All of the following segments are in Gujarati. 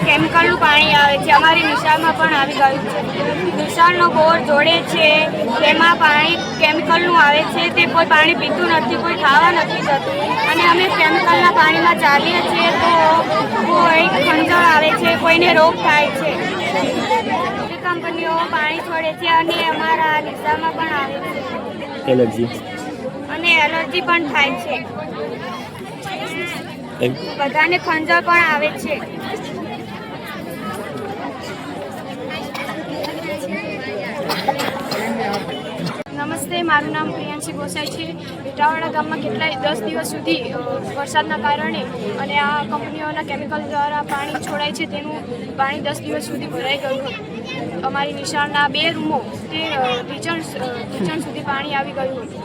કેમિકલનું પાણી આવે છે. અમારી નિશાળમાં પણ આવી ગયું છે. નિશાળનો બોર જોડે છે, તેમાં પાણી કેમિકલનું આવે છે. તે કોઈ પાણી પીતું નથી, કોઈ ખાવા નથી જતું. અને અમે કેમિકલના પાણીમાં ચાલીએ છીએ તો કોઈ ખંજળ આવે છે, કોઈને રોગ થાય છે. કંપનીઓ પાણી છોડે છે અને અમારા નિશાળમાં પણ આવે છે. એલર્જી અને એલર્જી પણ થાય છે. બધાને ખંજળ પણ આવે છે. નમસ્તે, મારું નામ પ્રિયાંશી ગોસાઈ છે. ભેટાવાડા ગામમાં કેટલાય 10 દિવસ સુધી વરસાદના કારણે અને આ કંપનીઓના કેમિકલ દ્વારા પાણી છોડાય છે, તેનું પાણી 10 દિવસ સુધી ભરાઈ ગયું હતું. અમારી નિશાળના 2 રૂમો તે કિચન સુધી પાણી આવી ગયું હતું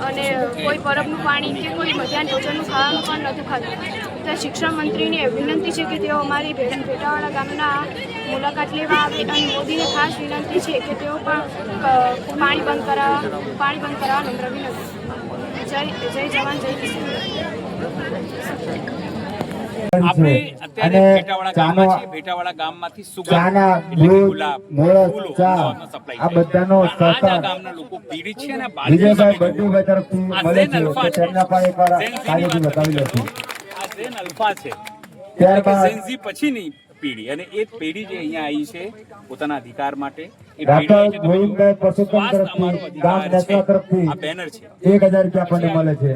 અને કોઈ પરબનું પાણી કે કોઈ મધ્યાહન ભોજનનું ખાવાનું પણ નહોતું ખાધું. તો શિક્ષણ મંત્રીને વિનંતી છે કે તેઓ અમારી ભેટાવાડા ગામના મુલાકાત લેવા આવે અને મોદીને ખાસ વિનંતી છે કે તેઓ પણ પાણી બંધ કરાવવા નમ્ર વિનંતી. જય જવાન જય કિસાન. આપણે અત્યારે ભેટાવાડા ગામમાં છીએ. ભેટાવાડા ગામમાંથી સુગંધ એટલે કે ગુલાબ ફૂલો અમદાવાદમાં સપ્લાય આ બધાનો થાય. આ ગામના લોકો પીડિત છે અને બાળકોને બધું તરફથી મળે છે તો તેમના પણ એકવાર કાર્યથી બતાવી લેશે. આ ઝેન અલ્ફા છે, ત્યારબાદ ઝેનઝી પછીની પેઢી અને એ પેઢી જે અહીંયા આવી છે પોતાના અધિકાર માટે એ ડોક્ટર ગોવિંદભાઈ પરસોત્તમ તરફથી ગામ નેતા તરફથી આ બેનર છે. 1000 રૂપિયા આપણને મળે છે.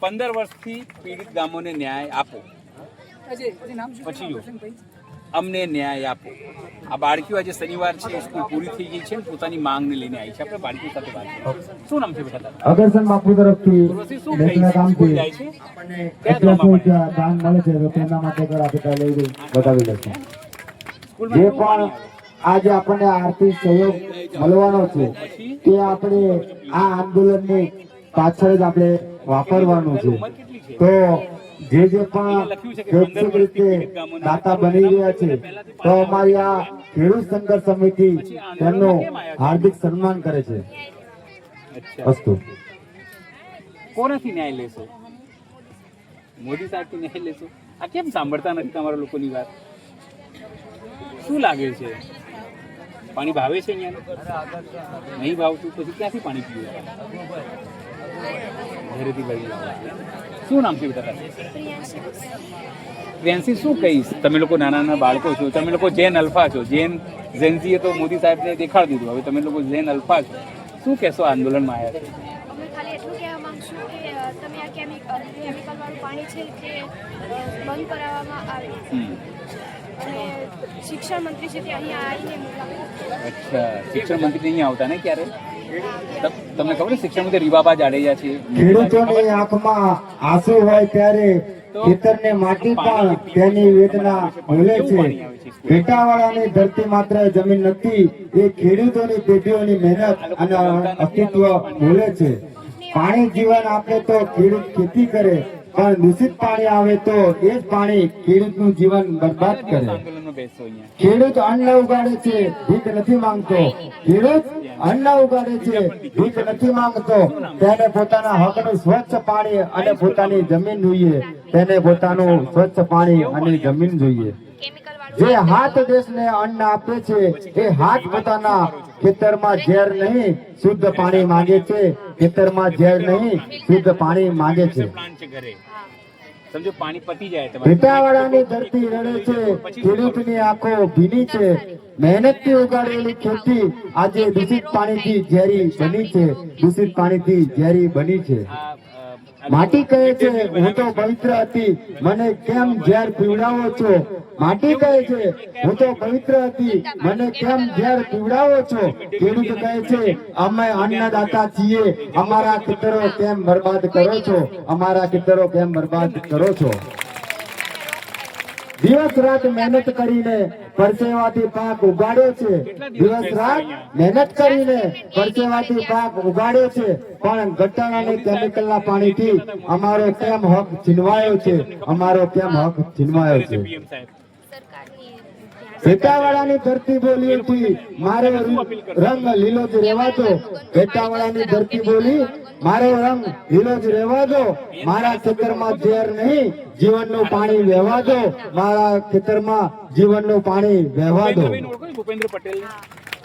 15 વર્ષથી પીડિત ગામોને ન્યાય આપો, પછી જો અમને ન્યાય આપો. આ બાળકીઓ આજે શનિવાર છે, સ્કૂલ પૂરી થઈ ગઈ છે, પોતાની માંગને લઈને આવી છે. આપણે બાળકીઓ સાથે વાત કરીએ. શું નામ છે બેટા? અગરસન બાપુ તરફથી શું નેતના કામથી જાય છે? આપણને 1100 રૂપિયા દાન મળે છે તો તેમના માટે ઘર આપણે લઈ બતાવી લેશે. જે પણ આજે આપણને આર્થિક સહયોગ મળવાનો છે તે આપણે આ આંદોલનની પાછળ જ આપણે વાપરવાનું છે. તો જે પણ વ્યક્તિગત રીતે દાતા બની રહ્યા છે તો અમારી આ ખેડૂત સંઘર્ષ સમિતિ તેમનું હાર્દિક સન્માન કરે છે. અસ્તુ. કોનાથી ન્યાય લેશો? મોદી સાહેબથી ન્યાય લેશો? આ કેમ સાંભળતા નથી તમારા લોકોની વાત? શું લાગે છે? પાણી ભાવે છે અહીંયા? નહીં ભાવતું પછી ક્યાંથી પાણી પીવું? ઘરેથી ભરી શું નામ છે બેટા? પ્રિયાંશી, શું કહીશ? તમે લોકો નાના નાના બાળકો છો, તમે લોકો ઝેન અલ્ફા છો. ઝેનઝીએ તો મોદી સાહેબને દેખાડી દીધું, હવે તમે લોકો ઝેન અલ્ફા છો. શું કહેશો આંદોલનમાં આવ્યા છે? અમે ખાલી એટલું કહેવા માંગશું કે તમે આ કેમિકલવાળું પાણી છે તે બંધ કરાવવામાં આવે અને શિક્ષણ મંત્રી છે તે અહીંયા આવીને મુલાકાત. અચ્છા, શિક્ષણ મંત્રી નહીં આવતા ને ક્યારે? તમને ખબર છે શિક્ષણ મંત્રી રીવાબા જાડેજા છે. ખેડૂતોની આંખમાં આંસુ હોય ત્યારે ખેતરને માટી પણ તેની વેદના ભૂલે છે. ભેટાવાડાની ધરતી માત્ર જમીન નથી, એ ખેડૂતોની પેઢીઓની મહેનત અને અસ્તિત્વ ભૂલે છે. પાણી જીવન આપે તો ખેડૂત ખેતી કરે, પણ દૂષિત પાણી આવે તો એ જ પાણી ખેડૂતનું જીવન બરબાદ કરે. ખેડૂત અન્ન ઉગાડે છે, ભીખ નથી માંગતો. ખેડૂત અન્ન ઉગાડે છે, ભીખ નથી માંગતો. તેને પોતાના હકનું સ્વચ્છ પાણી અને પોતાની જમીન જોઈએ. તેને પોતાનું સ્વચ્છ પાણી અને જમીન જોઈએ. જે હાથ દેશને અન્ન આપે છે એ હાથ પોતાના ખેતરમાં ઝેર નહીં શુદ્ધ પાણી માંગે છે. ખેતરમાં ઝેર નહીં શુદ્ધ પાણી માંગે છે. સમજો પાણી પતી જાય. ભેટાવાડાની ધરતી રડે છે, ખેડૂતની આંખો ભીની છે. મહેનતથી ઉગાડેલી ખેતી આજે દૂષિત પાણીથી ઝેરી બની છે. દૂષિત પાણીથી ઝેરી બની છે. માટી કહે છે હું તો પવિત્ર હતી, મને કેમ ઝેર પીવડાવો છો? માટી કહે છે હું તો પવિત્ર હતી, મને કેમ ઝેર પીવડાવો છો? ખેડૂત કહે છે અમે અન્નદાતા છીએ, અમારા ખેતરો કેમ બરબાદ કરો છો? અમારા ખેતરો કેમ બરબાદ કરો છો? દિવસ રાત મહેનત કરીને પરસેવાથી પાક ઉગાડ્યો છે. દિવસ રાત મહેનત કરીને પરસેવાથી પાક ઉગાડ્યો છે, પણ ગટર અને કેમિકલના પાણીથી અમારો કેમ હક છીનવાયો છે? અમારો કેમ હક છીનવાયો છે? ભેટાવાળાની ધરતી બોલી હતી મારો રંગ લીલો જ રહેવા દો. ભેટાવાળાની ધરતી બોલી મારો રંગ લીલો જ રહેવા દો. મારા ખેતરમાં ઝેર નહીં જીવનનું પાણી વહેવા દો. મારા ખેતરમાં જીવનનું પાણી વહેવા દો. ભૂપેન્દ્રભાઈને ઓળખો છો? ભૂપેન્દ્ર પટેલ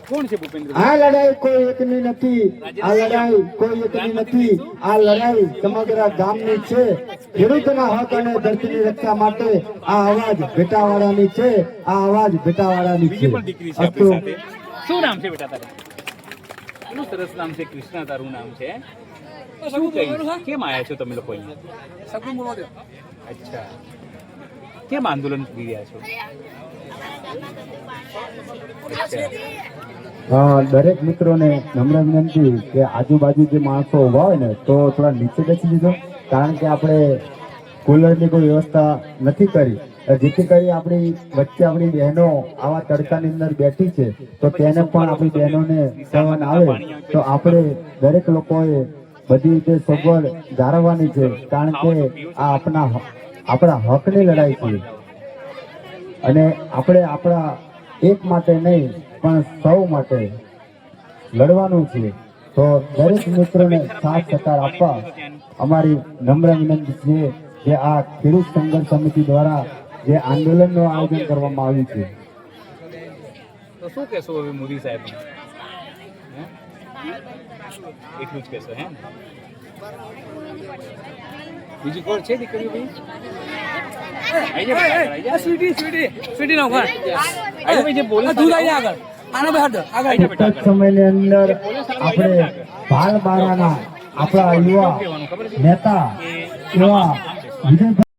કોણ છે? ભૂપેન્દ્ર આ લડાઈ કોઈ એકની નથી. આ લડાઈ કોઈ એકની નથી. આ લડાઈ સમગ્ર ગામની છે. ખેડૂતના હક અને ધરતીની રક્ષા માટે આ અવાજ ભેટાવાળાની છે. આ અવાજ ભેટાવાળાની છે. બીજી પણ દીકરી છે આપણી સાથે. શું નામ છે બેટા તારું? કેટલું સરસ નામ છે. કૃષ્ણા તારું નામ છે. શું કહીશ? કેમ આવ્યા છો તમે લોકો અહીંયા? અચ્છા, કેમ આંદોલન કરી રહ્યા છો? દરેક મિત્રોને નમ્ર વિનંતી કે આજુબાજુ જે માણસો ઉભા હોય ને તો થોડા નીચે બેસી દીધો, કારણ કે આપણે કુલરની કોઈ વ્યવસ્થા નથી કરી. જેથી કરી આપણી વચ્ચે આપણી બહેનો આવા તડકાની અંદર બેઠી છે તો તેને પણ આપણી બહેનોને સહન આવે તો આપણે દરેક લોકોએ બધી રીતે સગવડ જાળવવાની છે, કારણ કે આ આપણા હકની લડાઈ છે અને આપણે આપણા એક માટે નહીં પણ સૌ માટે લડવાનું છે. તો દરેક મિત્રોને સાથ સહકાર આપવા અમારી નમ્ર વિનંતી છે કે આ ખેડૂત સંઘર્ષ સમિતિ દ્વારા જે આંદોલનનું આયોજન કરવામાં આવ્યું છે. તો શું કહેશો હવે મોદી સાહેબ? એટલું જ કહેશો હે? બીજી કોણ છે દીકરીઓ? ટૂંક સમયની અંદર આપણે ભાલબારાના આપણા યુવા નેતા એવા વિજયભાઈ